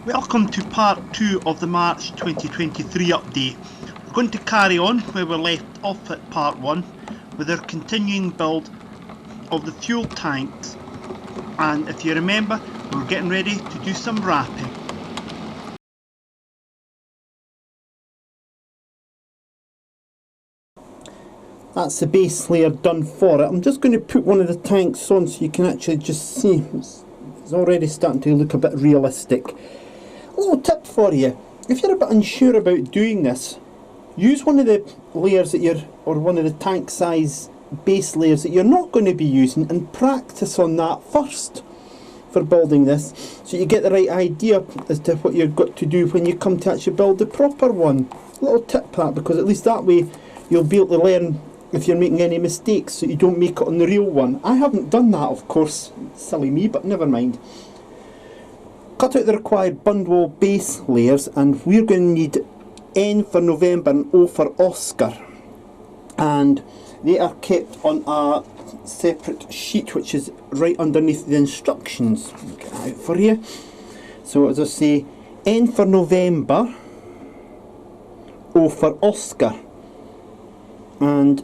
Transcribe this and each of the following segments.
Welcome to part 2 of the March 2023 update. We're going to carry on where we left off at part 1 with our continuing build of the fuel tanks, and if you remember, we're getting ready to do some wrapping. That's the base layer done for it. I'm just going to put one of the tanks on so you can actually just see it's already starting to look a bit realistic. A little tip for you: if you're a bit unsure about doing this, use one of the layers that you're, or one of the tank size base layers that you're not going to be using, and practice on that first for building this, so you get the right idea as to what you've got to do when you come to actually build the proper one. A little tip that, because at least that way you'll be able to learn if you're making any mistakes so you don't make it on the real one. I haven't done that, of course, silly me, but never mind. Cut out the required bundle base layers, and we're going to need N for November and O for Oscar, and they are kept on a separate sheet which is right underneath the instructions. I'll get that out for you. So as I say, N for November, O for Oscar, and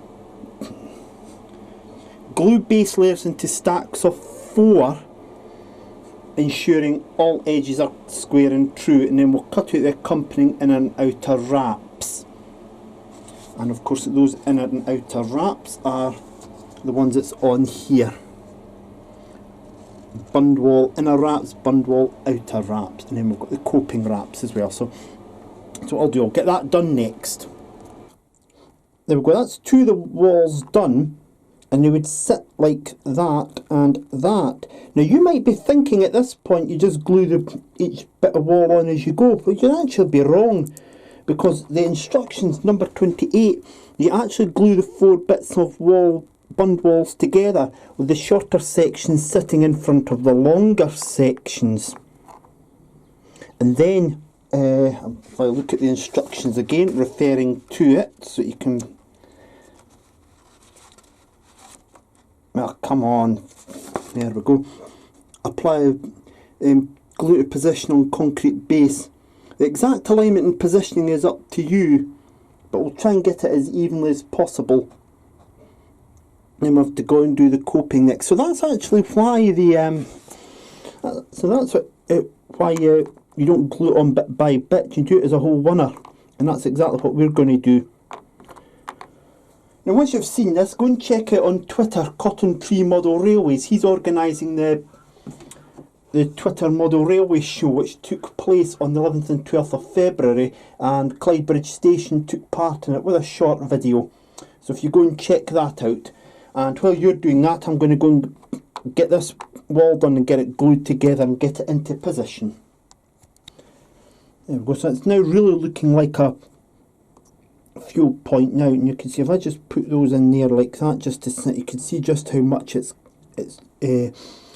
glue base layers into stacks of 4, ensuring all edges are square and true, and then we'll cut out the accompanying inner and outer wraps. And of course those inner and outer wraps are the ones that's on here. Bund wall inner wraps, bund wall outer wraps, and then we've got the coping wraps as well. So what I'll do, I'll get that done next. There we go, that's 2 of the walls done, and they would sit like that and that. Now you might be thinking at this point you just glue each bit of wall on as you go, but you'd actually be wrong, because the instructions number 28, you actually glue the 4 bits of bund walls together, with the shorter sections sitting in front of the longer sections. And then if I look at the instructions again, referring to it, so you can, well, come on, there we go. Apply glue to position on concrete base. The exact alignment and positioning is up to you, but we'll try and get it as evenly as possible. Then we'll have to go and do the coping next. So that's actually why the why you don't glue it on bit by bit. You do it as a whole oneer, and that's exactly what we're going to do. Now once you've seen this, go and check out on Twitter Cotton Tree Model Railways. He's organising the Twitter Model Railway show, which took place on the 11th and 12th of February, and Clydebridge Station took part in it with a short video. So if you go and check that out, and while you're doing that, I'm going to go and get this wall done and get it glued together and get it into position. There we go, so it's now really looking like a fuel point now, and you can see if I just put those in there like that, just to sit, you can see just how much it's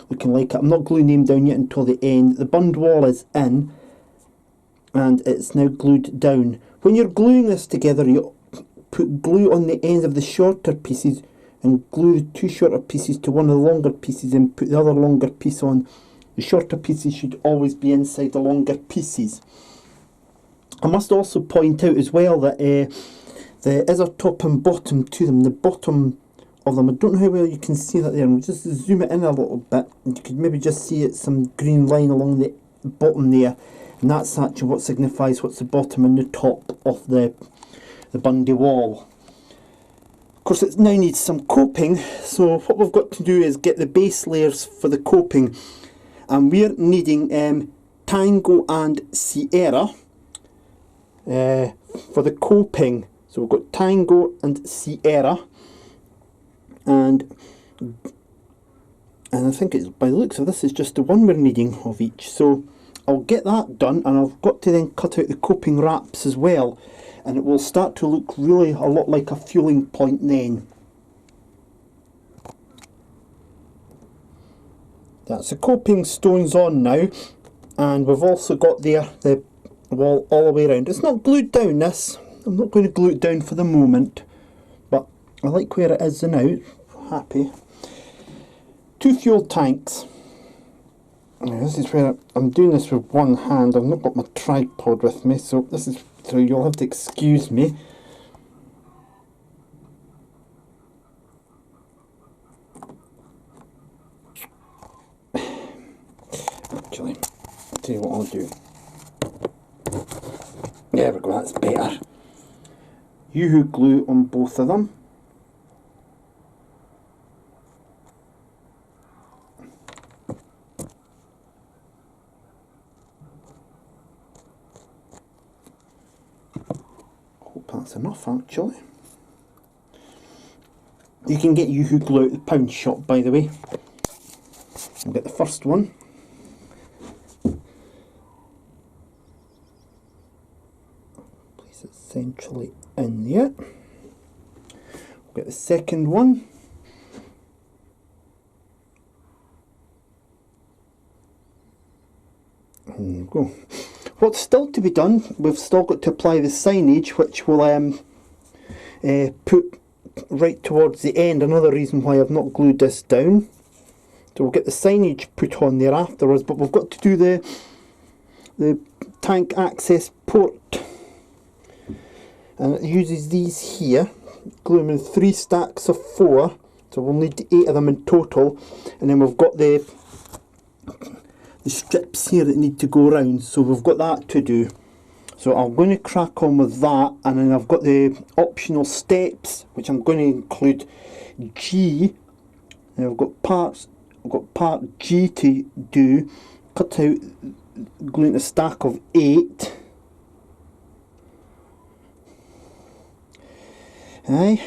looking like it. I'm not gluing them down yet until the end. The bund wall is in, and it's now glued down. When you're gluing this together, you put glue on the ends of the shorter pieces and glue the 2 shorter pieces to one of the longer pieces, and put the other longer piece on. The shorter pieces should always be inside the longer pieces. I must also point out as well that there is a top and bottom to them. The bottom of them, I don't know how well you can see that there. I'll just zoom it in a little bit, and you could maybe just see it, some green line along the bottom there, and that's actually what signifies what's the bottom and the top of the bundy wall. Of course, it now needs some coping, so what we've got to do is get the base layers for the coping, and we're needing Tango and Sierra for the coping. So we've got Tango and Sierra, and I think it's, by the looks of this, is just the one we're needing of each. So I'll get that done, and I've got to then cut out the coping wraps as well, and it will start to look really a lot like a fueling point then. That's the coping stones on now, and we've also got there the wall all the way around. It's not glued down, this. I'm not going to glue it down for the moment, but I like where it is now. Happy. 2 fuel tanks. Now, this is where I'm doing this with one hand. I've not got my tripod with me, so you'll have to excuse me. Actually, I'll tell you what I'll do. There we go, that's better. Yoo-hoo glue on both of them. Hope that's enough actually. You can get Yoo-hoo glue at the pound shop, by the way. I'll get the first one. Place it centrally in there. We'll get the second one. There we go. What's still to be done, we've still got to apply the signage, which will put right towards the end. Another reason why I've not glued this down. So we'll get the signage put on there afterwards, but we've got to do the tank access port. And it uses these here, glue them in 3 stacks of 4, so we'll need 8 of them in total. And then we've got the strips here that need to go around, so we've got that to do. So I'm going to crack on with that, and then I've got the optional steps, which I'm going to include G. And I've got part G to do. Cut out, glue in a stack of 8. Aye.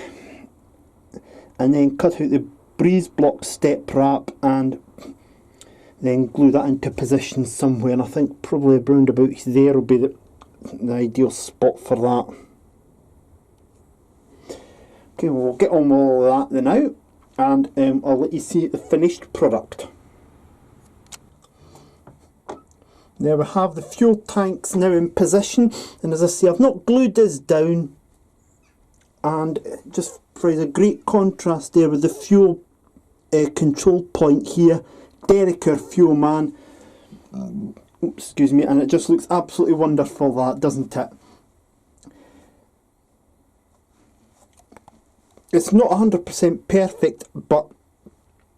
And then cut out the breeze block step wrap and then glue that into position somewhere, and I think probably around about there will be the ideal spot for that. Okay, well, we'll get on with all that then now, and I'll let you see the finished product. There we have the fuel tanks now in position, and as I say, I've not glued this down, and just provides a great contrast there with the fuel control point here. Derricker fuel man, excuse me, and it just looks absolutely wonderful, that, doesn't it? It's not 100% perfect, but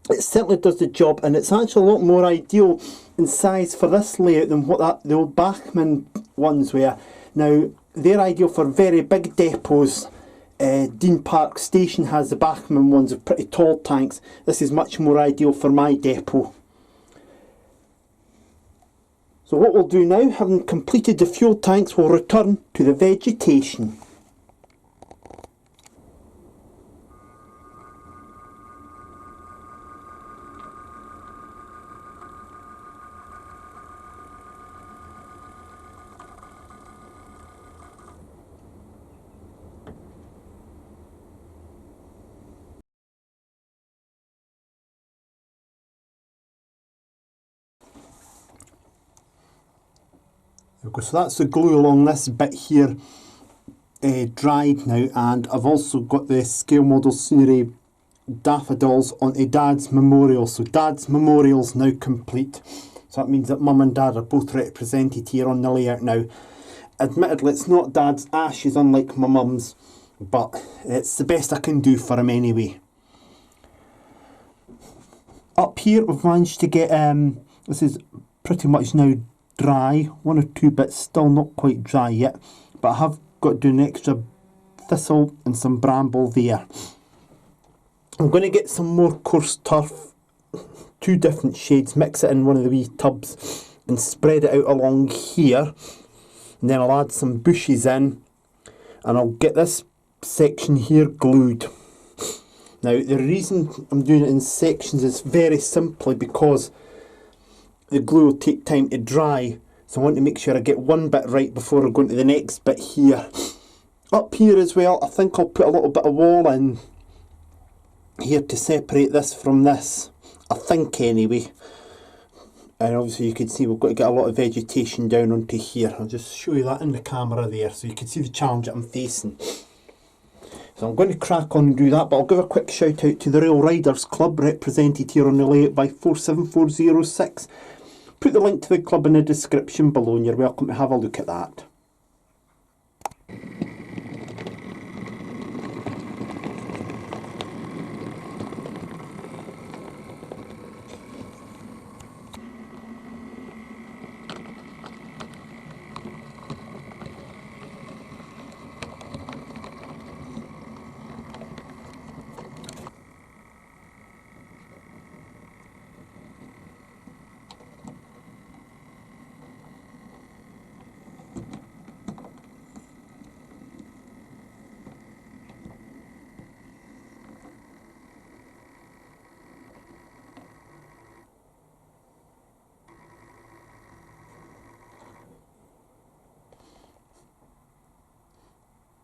it certainly does the job, and it's actually a lot more ideal in size for this layout than what the old Bachmann ones were. Now, they're ideal for very big depots. Dean Park Station has the Bachmann ones with pretty tall tanks. This is much more ideal for my depot. So what we'll do now, having completed the fuel tanks, we'll return to the vegetation. So that's the glue along this bit here dried now, and I've also got the scale model scenery daffodils onto Dad's memorial. So Dad's memorial's now complete. So that means that Mum and Dad are both represented here on the layout now. Admittedly, it's not Dad's ashes, unlike my mum's, but it's the best I can do for him anyway. Up here we've managed to get, this is pretty much now dry, 1 or 2 bits still not quite dry yet, but I have got to do an extra thistle and some bramble there. I'm going to get some more coarse turf, 2 different shades, mix it in one of the wee tubs and spread it out along here, and then I'll add some bushes in, and I'll get this section here glued. Now the reason I'm doing it in sections is very simply because the glue will take time to dry, so I want to make sure I get one bit right before I go into the next bit here. Up here as well, I think I'll put a little bit of wall in here to separate this from this, I think anyway. And obviously you can see we've got to get a lot of vegetation down onto here. I'll just show you that in the camera there so you can see the challenge that I'm facing. So I'm going to crack on and do that, but I'll give a quick shout out to the Rail Riders Club, represented here on the layout by 47406. put the link to the club in the description below and you're welcome to have a look at that.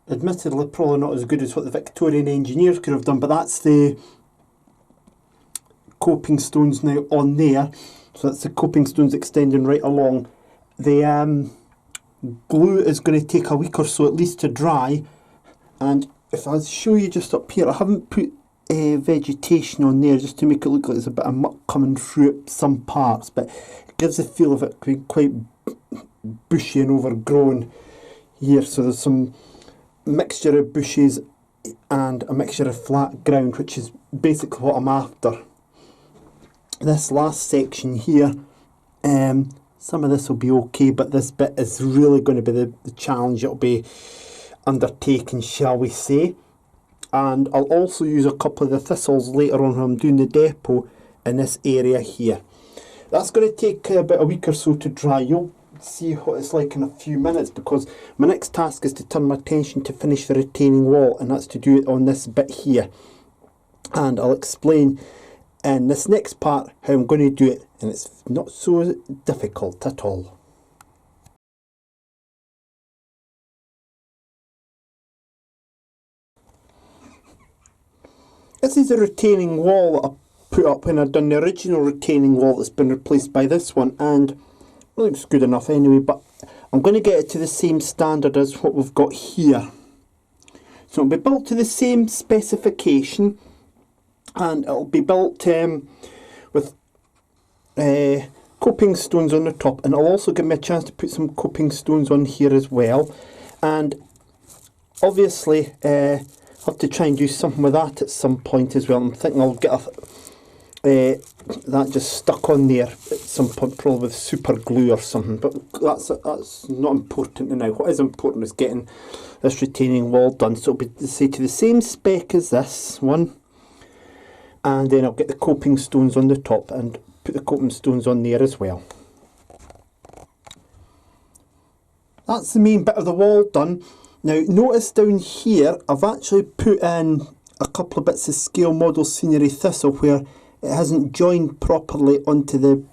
Admittedly, probably not as good as what the Victorian engineers could have done, but that's the coping stones now on there. So that's the coping stones extending right along. The glue is going to take a week or so at least to dry, and if I show you just up here, I haven't put vegetation on there just to make it look like there's a bit of muck coming through some parts, but it gives the feel of it being quite bushy and overgrown here. So there's some mixture of bushes and a mixture of flat ground, which is basically what I'm after. This last section here, some of this will be okay, but this bit is really going to be the challenge it'll be undertaken, shall we say. And I'll also use a couple of the thistles later on when I'm doing the depot in this area here. That's going to take about a week or so to dry. You'll see what it's like in a few minutes, because my next task is to turn my attention to finish the retaining wall, and that's to do it on this bit here. And I'll explain in this next part how I'm going to do it, and it's not so difficult at all. This is a retaining wall that I put up when I'd done the original retaining wall that's been replaced by this one, and it looks good enough anyway, but I'm going to get it to the same standard as what we've got here. So it'll be built to the same specification, and it'll be built with coping stones on the top, and it'll also give me a chance to put some coping stones on here as well. And obviously I'll have to try and do something with that at some point as well. I'm thinking I'll get that just stuck on there at some point, probably with super glue or something, but that's not important now. What is important is getting this retaining wall done. So it'll be, say, to the same spec as this one, and then I'll get the coping stones on the top and put the coping stones on there as well. That's the main bit of the wall done. Now notice down here I've actually put in a couple of bits of scale model scenery thistle where it hasn't joined properly onto the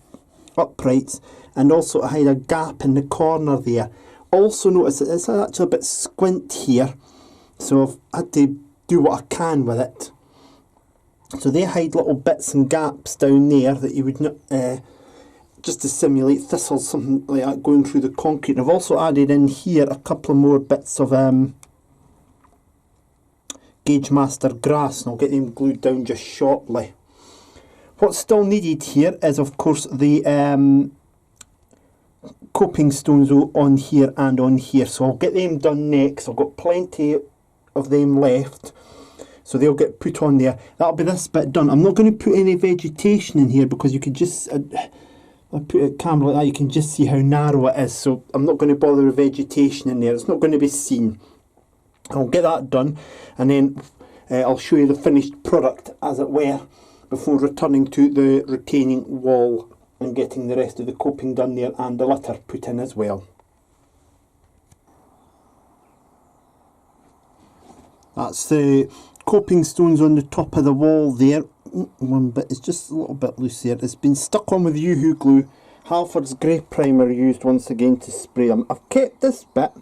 uprights, and also I had a gap in the corner there. Also notice that it's actually a bit squint here, so I've had to do what I can with it. So they hide little bits and gaps down there that you would not, just to simulate thistles, something like that going through the concrete. And I've also added in here a couple of more bits of Gauge Master grass, and I'll get them glued down just shortly. What's still needed here is, of course, the coping stones on here and on here, so I'll get them done next. I've got plenty of them left, so they'll get put on there. That'll be this bit done. I'm not going to put any vegetation in here because you could just, I put a camera like that, you can just see how narrow it is, so I'm not going to bother with vegetation in there. It's not going to be seen. I'll get that done, and then I'll show you the finished product, as it were, before returning to the retaining wall and getting the rest of the coping done there and the litter put in as well. That's the coping stones on the top of the wall there. One bit is just a little bit loose there. It's been stuck on with Yoo-Hoo glue. Halford's grey primer used once again to spray them. I've kept this bit,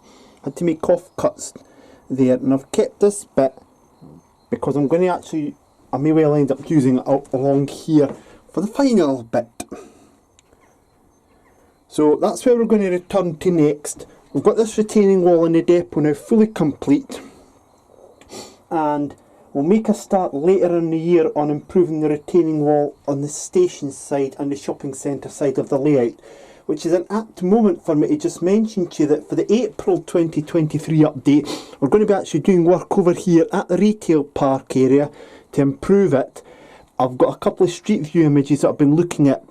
had to make off cuts there, and I've kept this bit because I'm going to actually, I may well end up using it up along here for the final bit. So that's where we're going to return to next. We've got this retaining wall in the depot now fully complete, and We'll make a start later in the year on improving the retaining wall on the station side and the shopping centre side of the layout, which is an apt moment for me to just mention to you that for the April 2023 update, we're going to be actually doing work over here at the retail park area to improve it. I've got a couple of street view images that I've been looking at.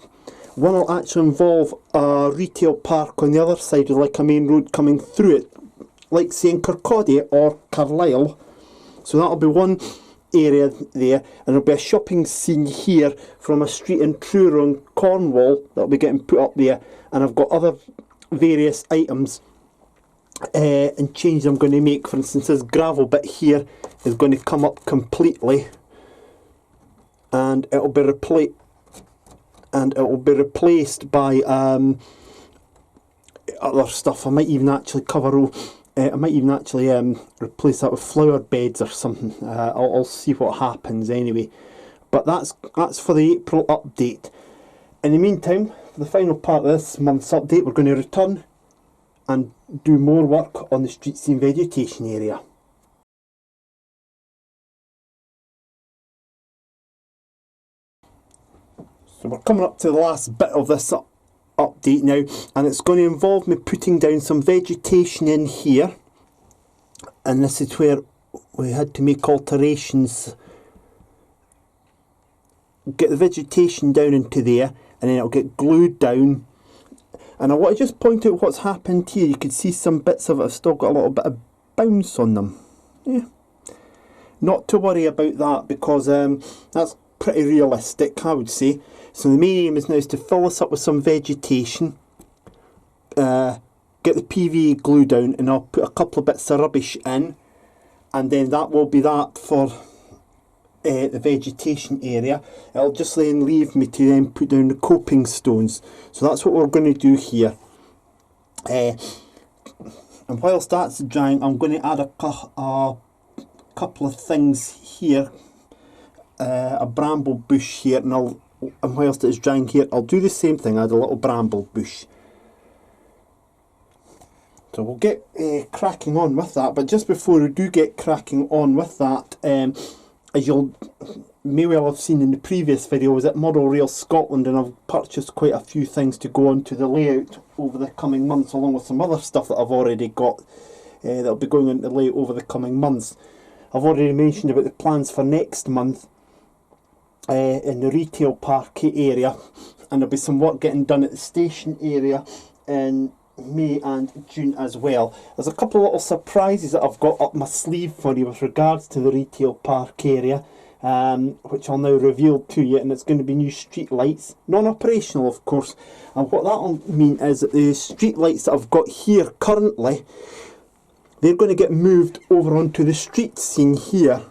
One will actually involve a retail park on the other side of like a main road coming through it, like say in Kirkcaldy or Carlisle. So that'll be one area there, and there'll be a shopping scene here from a street in Truro and Cornwall that'll be getting put up there, and I've got other various items and changes I'm going to make. For instance, this gravel bit here is going to come up completely, and it'll be replaced by other stuff. I might even actually replace that with flower beds or something. I'll see what happens anyway. But that's for the April update. In the meantime, for the final part of this month's update, we're going to return and do more work on the street scene vegetation area. So we're coming up to the last bit of this update now, and it's going to involve me putting down some vegetation in here, and this is where we had to make alterations. Get the vegetation down into there, and then it'll get glued down. And I want to just point out what's happened here. You can see some bits of it have still got a little bit of bounce on them. Yeah, not to worry about that, because that's pretty realistic, I would say. So the main aim is now is to fill this up with some vegetation, get the PVA glue down, and I'll put a couple of bits of rubbish in, and then that will be that for the vegetation area. It'll just then leave me to then put down the coping stones. So that's what we're going to do here. And whilst that's drying, I'm going to add a couple of things here. A bramble bush here, and whilst it's drying here, I'll do the same thing, add a little bramble bush. So we'll get cracking on with that, but just before we do get cracking on with that, as you may well have seen in the previous video, I was at Model Rail Scotland, and I've purchased quite a few things to go onto the layout over the coming months, along with some other stuff that I've already got that'll be going into the layout over the coming months. I've already mentioned about the plans for next month in the retail park area, and there'll be some work getting done at the station area in May and June as well. There's a couple of little surprises that I've got up my sleeve for you with regards to the retail park area, which I'll now reveal to you, and it's going to be new street lights, non-operational of course. And what that'll mean is that the street lights that I've got here currently, they're going to get moved over onto the street scene here,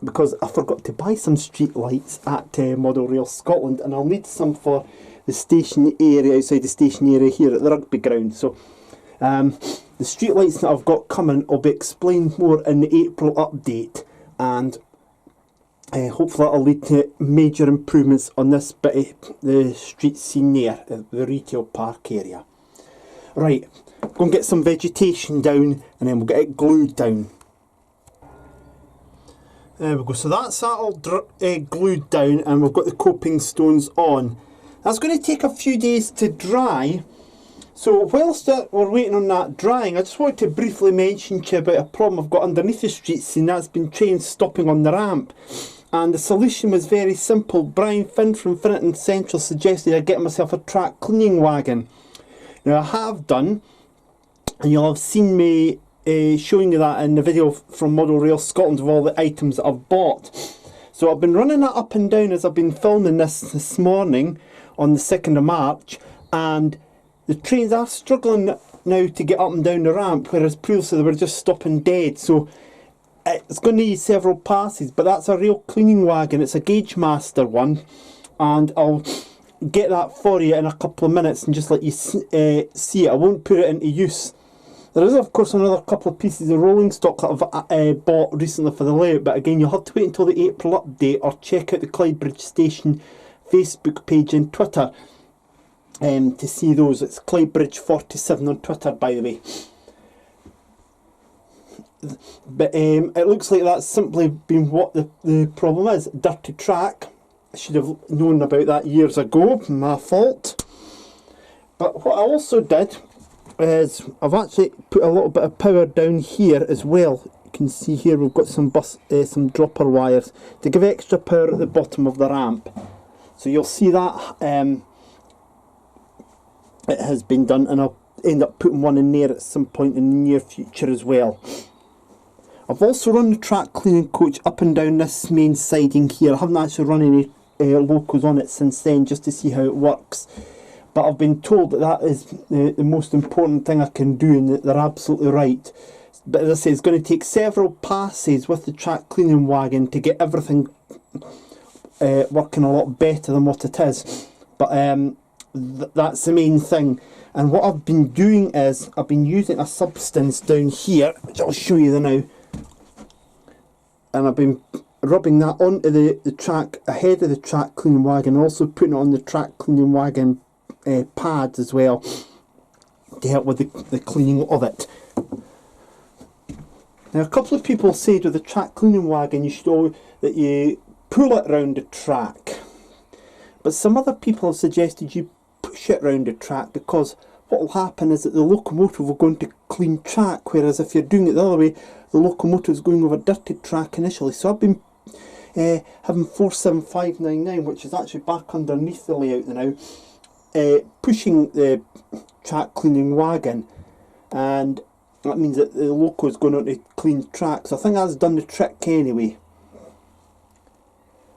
because I forgot to buy some street lights at Model Rail Scotland, and I'll need some for the station area, outside the station area here at the rugby ground. So the street lights that I've got coming will be explained more in the April update, and hopefully that'll lead to major improvements on this bit of the street scene there, the retail park area. Right, go and get some vegetation down, and then we'll get it glued down. There we go, so that's that all glued down, and we've got the coping stones on. That's going to take a few days to dry, so whilst we're waiting on that drying, I just wanted to briefly mention to you about a problem I've got underneath the street scene. That's been trains stopping on the ramp, and the solution was very simple. Brian Finn from Finneton Central suggested I get myself a track cleaning wagon. Now I have done, and you'll have seen me showing you that in the video from Model Rail Scotland of all the items that I've bought. So I've been running that up and down as I've been filming this morning on the 2nd of March, and the trains are struggling now to get up and down the ramp, whereas previously they were just stopping dead. So it's going to need several passes, but that's a real cleaning wagon. It's a Gauge Master one, and I'll get that for you in a couple of minutes and just let you see it. I won't put it into use. There is of course another couple of pieces of rolling stock that I've bought recently for the layout, but again you'll have to wait until the April update, or check out the Clydebridge Station Facebook page and Twitter to see those. It's Clydebridge 47 on Twitter, by the way. But it looks like that's simply been what the problem is. Dirty track. I should have known about that years ago, my fault. But what I also did is I've actually put a little bit of power down here as well. You can see here we've got some dropper wires to give extra power at the bottom of the ramp. So you'll see that it has been done, and I'll end up putting one in there at some point in the near future as well. I've also run the track cleaning coach up and down this main siding here. I haven't actually run any locos on it since then, just to see how it works. But I've been told that that is the most important thing I can do, and that they're absolutely right. But as I say, it's going to take several passes with the track cleaning wagon to get everything working a lot better than what it is. But that's the main thing. And what I've been doing is I've been using a substance down here, which I'll show you now. And I've been rubbing that onto the track ahead of the track cleaning wagon, also putting it on the track cleaning wagon pads as well to help with the cleaning of it. Now, a couple of people said with the track cleaning wagon you should that you pull it round the track, but some other people have suggested you push it round the track, because what will happen is that the locomotive will go into clean track, whereas if you're doing it the other way, the locomotive is going over dirty track initially. So I've been having 47599, which is actually back underneath the layout now, pushing the track cleaning wagon, and that means that the loco is going onto clean track. So I think that's done the trick anyway.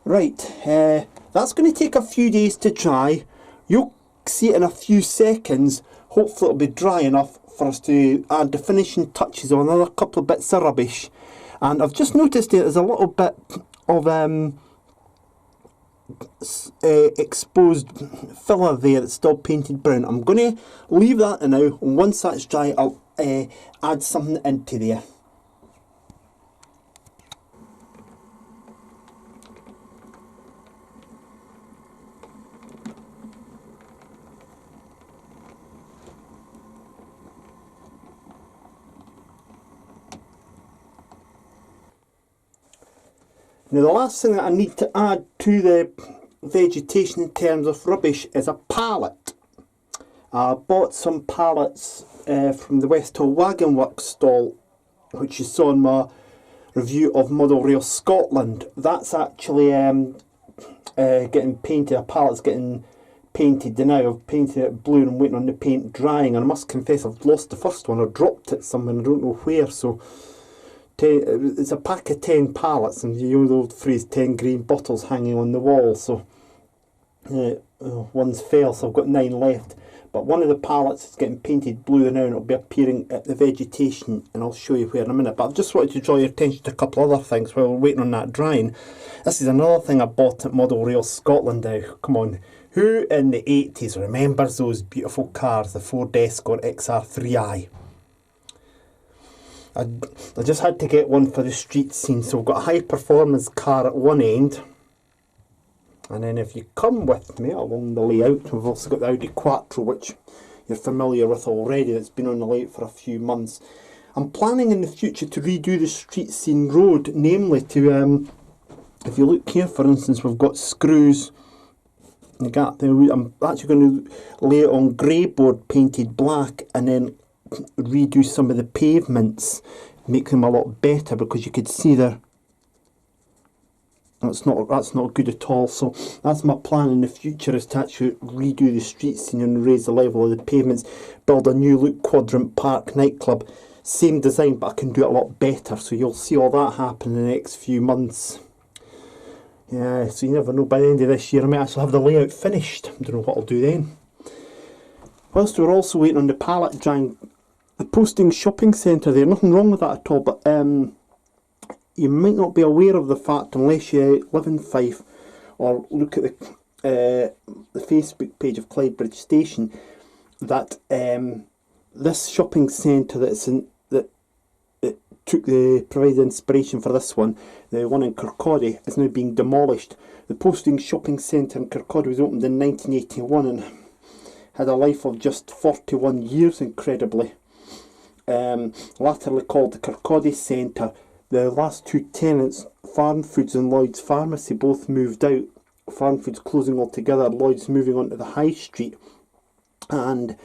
Right, that's going to take a few days to dry. You'll see it in a few seconds. Hopefully it'll be dry enough for us to add the finishing touches on another couple of bits of rubbish. And I've just noticed there's a little bit of exposed filler there that's still painted brown. I'm going to leave that now, and once that's dry I'll add something into there. Now, the last thing that I need to add to the vegetation in terms of rubbish is a pallet. I bought some pallets from the West Hill Wagon Works stall, which you saw in my review of Model Rail Scotland. That's actually getting painted. A pallet's getting painted now. I've painted it blue and I'm waiting on the paint drying, and I must confess I've lost the first one. I dropped it somewhere, I don't know where, so it's a pack of 10 pallets, and you know the old phrase, 10 green bottles hanging on the wall. So one's fell, so I've got 9 left. But one of the pallets is getting painted blue now, and it'll be appearing at the vegetation, and I'll show you where in a minute. But I just wanted to draw your attention to a couple other things while we're waiting on that drying. This is another thing I bought at Model Rail Scotland now. Come on, who in the 80s remembers those beautiful cars, the Ford Escort XR3i? I just had to get one for the street scene. So we've got a high performance car at one end, and then if you come with me along the layout, we've also got the Audi Quattro, which you're familiar with already. It's been on the layout for a few months. I'm planning in the future to redo the street scene road, namely to, if you look here for instance, we've got screws. I'm actually going to lay it on grey board painted black, and then redo some of the pavements, make them a lot better, because you could see there that's not good at all. So that's my plan in the future, is to actually redo the street scene and raise the level of the pavements, build a new look Quadrant Park nightclub, same design, but I can do it a lot better. So you'll see all that happen in the next few months. Yeah, so you never know, by the end of this year I might actually have the layout finished. I don't know what I'll do then. Whilst we're also waiting on the pallet drying, the posting shopping centre there, nothing wrong with that at all, but you might not be aware of the fact, unless you live in Fife or look at the Facebook page of Clydebridge Station, that this shopping centre that provided inspiration for this one, the one in Kirkcaldy, is now being demolished. The posting shopping centre in Kirkcaldy was opened in 1981 and had a life of just 41 years, incredibly. latterly called the Kirkcaldy Centre. The last two tenants, Farm Foods and Lloyd's Pharmacy, both moved out. Farm Foods closing altogether, Lloyd's moving onto the High Street, and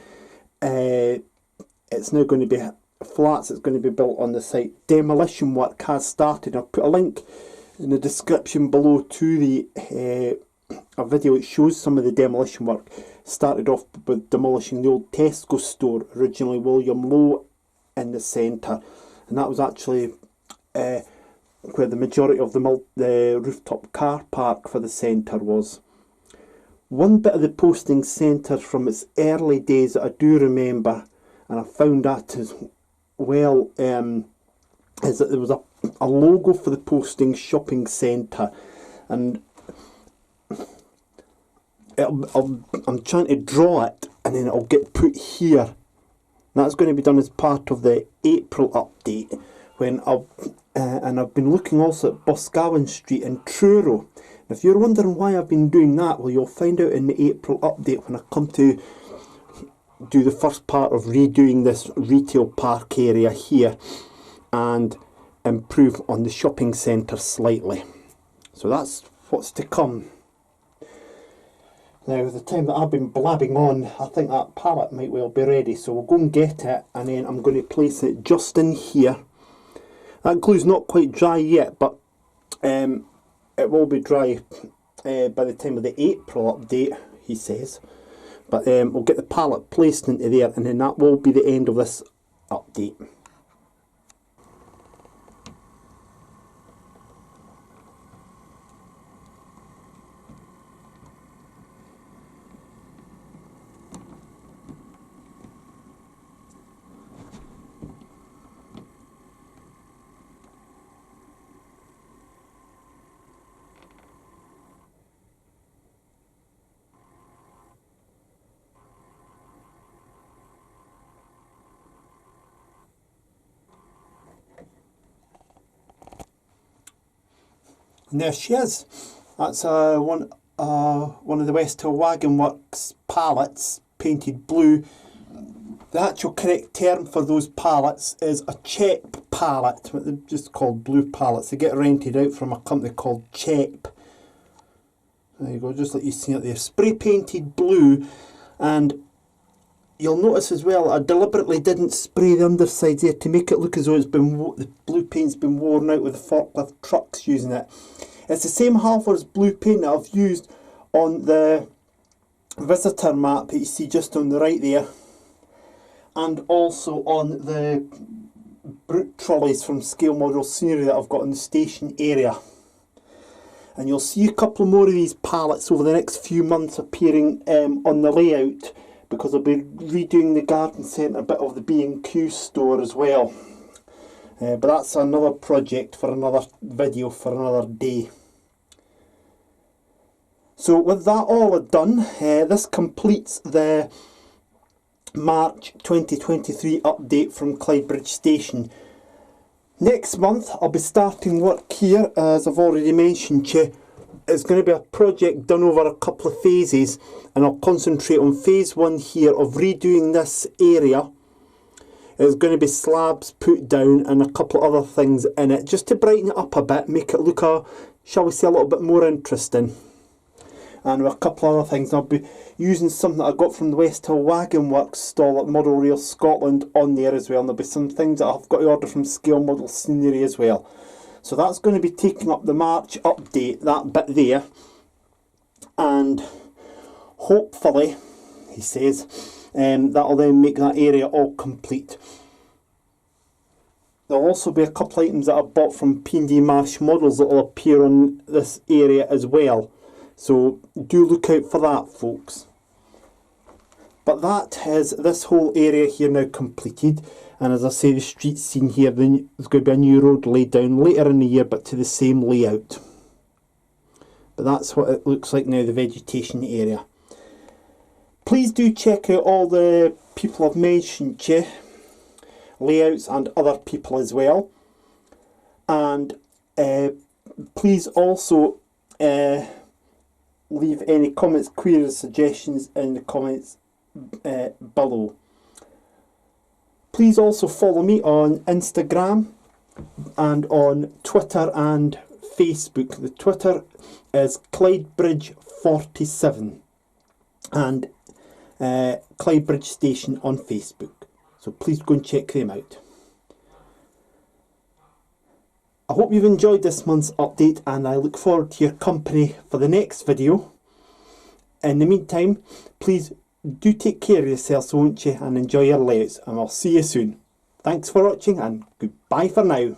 it's now going to be flats that's going to be built on the site. Demolition work has started. I've put a link in the description below to the a video that shows some of the demolition work. Started off with demolishing the old Tesco store, originally William Lowe, in the centre, and that was actually where the majority of the rooftop car park for the centre was. One bit of the posting centre from its early days that I do remember, and I found that as well, is that there was a logo for the posting shopping centre, and I'm trying to draw it, and then it'll get put here. That's going to be done as part of the April update, when I've been looking also at Boscawen Street in Truro. If you're wondering why I've been doing that, well, you'll find out in the April update when I come to do the first part of redoing this retail park area here and improve on the shopping centre slightly. So that's what's to come. Now, the time that I've been blabbing on, I think that pallet might well be ready, so we'll go and get it, and then I'm going to place it just in here. That glue's not quite dry yet, but it will be dry by the time of the April update, he says. But we'll get the pallet placed into there, and then that will be the end of this update. And there she is. That's one of the West Hill Wagon Works pallets, painted blue. The actual correct term for those pallets is a CHEP pallet. They're just called blue pallets. They get rented out from a company called CHEP. There you go, just like you see it there. Spray painted blue, and you'll notice as well, I deliberately didn't spray the undersides there to make it look as though it's been the blue paint's been worn out with the forklift trucks using it. It's the same Halfords blue paint that I've used on the visitor map that you see just on the right there, and also on the brute trolleys from Scale Model Scenery that I've got in the station area. And you'll see a couple more of these pallets over the next few months appearing on the layout, because I'll be redoing the garden centre bit of the B&Q store as well. But that's another project for another video for another day. So with that all done, this completes the March 2023 update from Clydebridge Station. Next month I'll be starting work here, as I've already mentioned to you. It's going to be a project done over a couple of phases, and I'll concentrate on phase one here of redoing this area. There's going to be slabs put down and a couple of other things in it, just to brighten it up a bit, make it look, shall we say, a little bit more interesting. And with a couple of other things, I'll be using something that I got from the West Hill Wagon Works stall at Model Rail Scotland on there as well. And there'll be some things that I've got to order from Scale Model Scenery as well. So that's going to be taking up the March update, that bit there. And hopefully, he says, that'll then make that area all complete. There'll also be a couple of items that I bought from P&D Marsh Models that will appear on this area as well. So do look out for that, folks. But that is this whole area here now completed. And as I say, the street scene here, then there's going to be a new road laid down later in the year, but to the same layout. But that's what it looks like now, the vegetation area. Please do check out all the people I've mentioned to you, layouts and other people as well. And please also leave any comments, queries, suggestions in the comments below. Please also follow me on Instagram and on Twitter and Facebook. The Twitter is Clydebridge47 and Clydebridge Station on Facebook. So please go and check them out. I hope you've enjoyed this month's update, and I look forward to your company for the next video. In the meantime, please do take care of yourselves, won't you, and enjoy your layouts, and I'll see you soon. Thanks for watching, and goodbye for now.